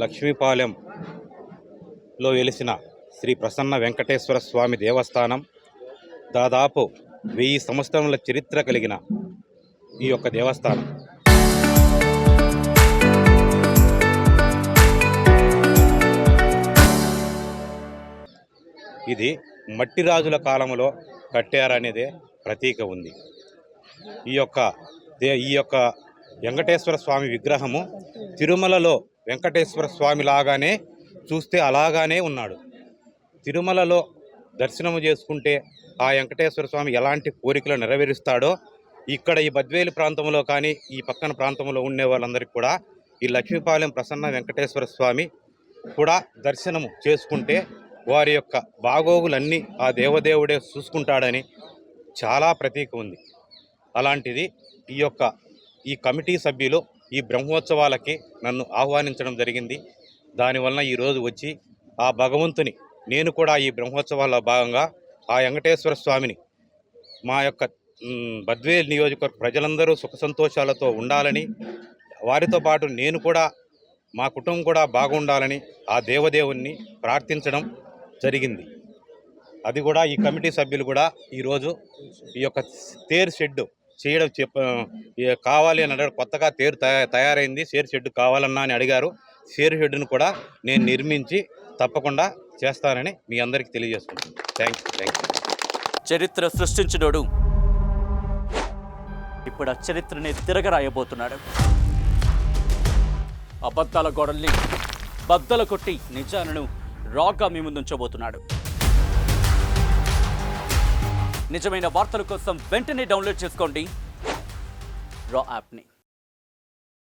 లక్ష్మీపాలెంలో వెలిసిన శ్రీ ప్రసన్న వెంకటేశ్వర స్వామి దేవస్థానం దాదాపు 1000 సంవత్సరముల చరిత్ర కలిగిన ఈ యొక్క దేవస్థానం. ఇది మట్టి రాజుల కాలంలో కట్టారనేదే ప్రతీక ఉంది. ఈ యొక్క వెంకటేశ్వర స్వామి విగ్రహము తిరుమలలో వెంకటేశ్వర స్వామి లాగానే చూస్తే అలాగానే ఉన్నాడు. తిరుమలలో దర్శనము చేసుకుంటే ఆ వెంకటేశ్వర స్వామి ఎలాంటి కోరికలు నెరవేరుస్తాడో ఇక్కడ ఈ బద్వేలు ప్రాంతంలో కానీ ఈ పక్కన ప్రాంతంలో ఉండే వాళ్ళందరికీ కూడా ఈ లక్ష్మీపాలెం ప్రసన్న వెంకటేశ్వర స్వామి కూడా దర్శనము చేసుకుంటే వారి యొక్క బాగోగులన్నీ ఆ దేవదేవుడే చూసుకుంటాడని చాలా ప్రతీక ఉంది. అలాంటిది ఈ కమిటీ సభ్యులు ఈ బ్రహ్మోత్సవాలకి నన్ను ఆహ్వానించడం జరిగింది. దానివలన ఈరోజు వచ్చి ఆ భగవంతుని నేను కూడా ఈ బ్రహ్మోత్సవాల్లో భాగంగా ఆ వెంకటేశ్వర స్వామిని మా యొక్క బద్వేల్ నియోజకవర్గ ప్రజలందరూ సుఖ సంతోషాలతో ఉండాలని, వారితో పాటు నేను కూడా మా కుటుంబం కూడా బాగుండాలని ఆ దేవదేవుణ్ణి ప్రార్థించడం జరిగింది. అది కూడా ఈ కమిటీ సభ్యులు కూడా ఈరోజు ఈ యొక్క తేరు షెడ్డు చేయడం కావాలి అని అడిగారు. కొత్తగా తేరు తయారైంది, షేర్ షెడ్డు కావాలన్నా అని అడిగారు. షేర్ షెడ్డును కూడా నేను నిర్మించి తప్పకుండా చేస్తానని మీ అందరికీ తెలియజేస్తున్నాను. Thank you. చరిత్ర సృష్టించినోడు ఇప్పుడు ఆ చరిత్రని తిరగరాయబోతున్నాడు. అబద్ధాల గోడల్ని బద్దలు కొట్టి నిజాలను రాగా మీ ముందుంచబోతున్నాడు. నిజమైన వార్తల కోసం వెంటనే డౌన్లోడ్ చేసుకోండి రా యాప్ని.